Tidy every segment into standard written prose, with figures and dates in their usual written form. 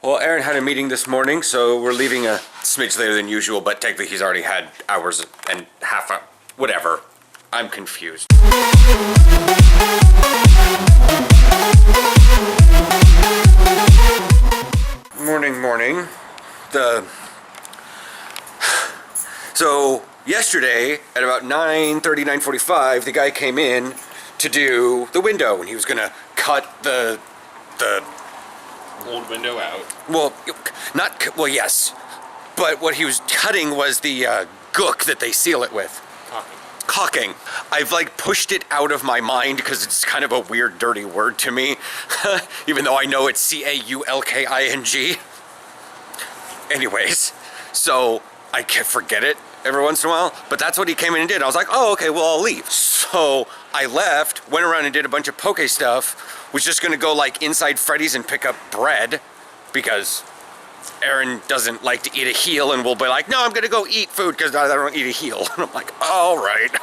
Well, Aaron had a meeting this morning, so we're leaving a smidge later than usual, but technically he's already had hours and half, whatever. I'm confused. Morning. So yesterday at about 9:30, 9:45, the guy came in to do the window, and he was gonna cut the old window out. Well, yes, but what he was cutting was the gook that they seal it with. Caulking. I've like pushed it out of my mind because it's kind of a weird, dirty word to me, even though I know it's C-A-U-L-K-I-N-G. Anyways, so I can forget it every once in a while, but that's what he came in and did. I was like, oh, okay, well, I'll leave. So I left, went around and did a bunch of poke stuff, was just gonna go like inside Freddy's and pick up bread because Aaron doesn't like to eat a heel and will be like, no, I'm gonna go eat food because I don't eat a heel. And I'm like, all right.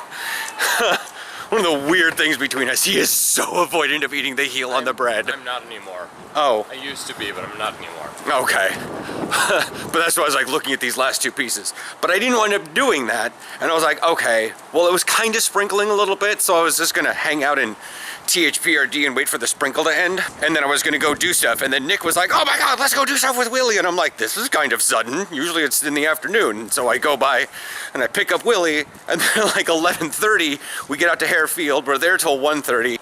One of the weird things between us, he is so avoidant of eating the heel on the bread. I'm not anymore. Oh. I used to be, but I'm not anymore. Okay. But that's why I was like looking at these last two pieces. But I didn't wind up doing that. And I was like, okay, well, it was kind of sprinkling a little bit, so I was just gonna hang out in THPRD and wait for the sprinkle to end. And then I was gonna go do stuff. And then Nick was like, oh my God, let's go do stuff with Willie. And I'm like, this is kind of sudden. Usually it's in the afternoon. And so I go by and I pick up Willie, and then like 11:30, we get out to Harefield. We're there till 1:30.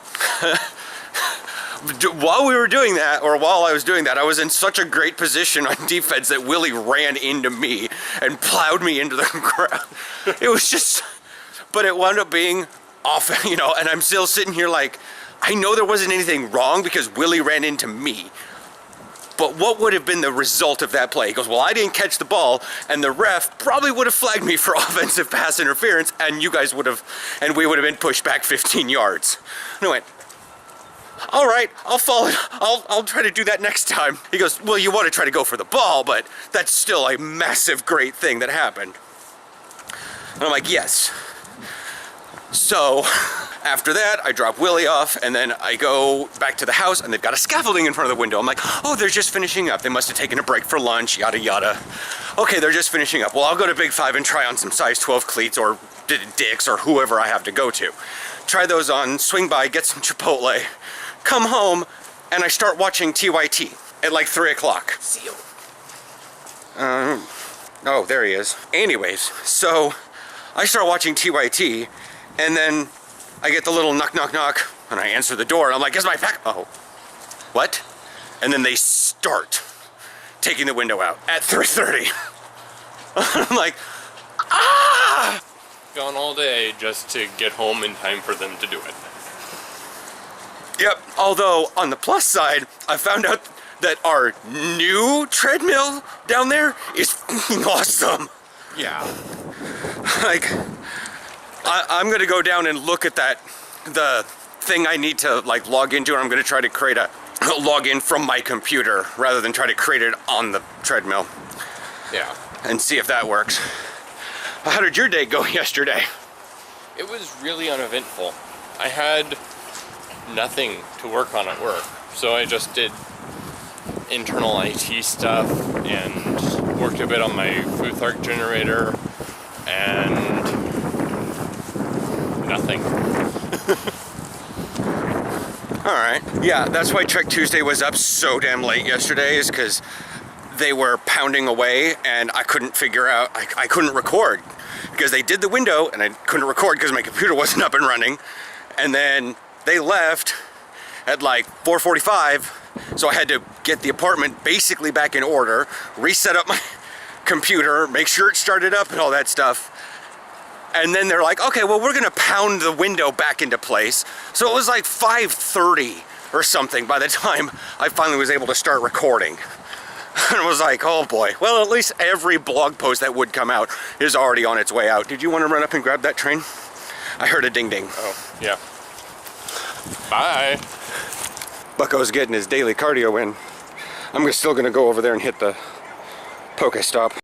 While we were doing that, or while I was doing that, I was in such a great position on defense that Willie ran into me and plowed me into the ground. It was just, but it wound up being off, you know, and I'm still sitting here like, I know there wasn't anything wrong because Willie ran into me. But what would have been the result of that play? He goes, well, I didn't catch the ball, and the ref probably would have flagged me for offensive pass interference, and you guys would have, and we would have been pushed back 15 yards. And I went, all right, I'll follow it. I'll try to do that next time. He goes, well, you want to try to go for the ball, but that's still a massive, great thing that happened. And I'm like, yes. So after that, I drop Willie off, and then I go back to the house, and they've got a scaffolding in front of the window. I'm like, oh, they're just finishing up. They must have taken a break for lunch, yada, yada. Okay, they're just finishing up. Well, I'll go to Big 5 and try on some size 12 cleats or Dick's or whoever I have to go to. Try those on, swing by, get some Chipotle, come home, and I start watching TYT at like 3 o'clock. Seal. Oh, there he is. Anyways, so I start watching TYT, and then I get the little knock, knock, knock, and I answer the door, and I'm like, is my pack? Oh, what? And then they start taking the window out at 3:30. I'm like, ah! Gone all day just to get home in time for them to do it. Yep, although on the plus side, I found out that our new treadmill down there is fucking awesome. Yeah. Like, I'm gonna go down and look at that, the thing I need to like log into, and I'm gonna try to create a login from my computer rather than try to create it on the treadmill. Yeah. And see if that works. How did your day go yesterday? It was really uneventful. I had nothing to work on at work, so I just did internal IT stuff and worked a bit on my Futhark generator and nothing. Alright, yeah, that's why Trek Tuesday was up so damn late yesterday, is because they were pounding away and I couldn't figure out, I couldn't record because they did the window and I couldn't record because my computer wasn't up and running, and then they left at like 4:45, so I had to get the apartment basically back in order, reset up my computer, make sure it started up and all that stuff. And then they're like, okay, well, we're gonna pound the window back into place. So it was like 5:30 or something by the time I finally was able to start recording. And I was like, oh boy. Well, at least every blog post that would come out is already on its way out. Did you want to run up and grab that train? I heard a ding ding. Oh, yeah. Bye. Bucko's getting his daily cardio in. I'm still gonna go over there and hit the Poke Stop.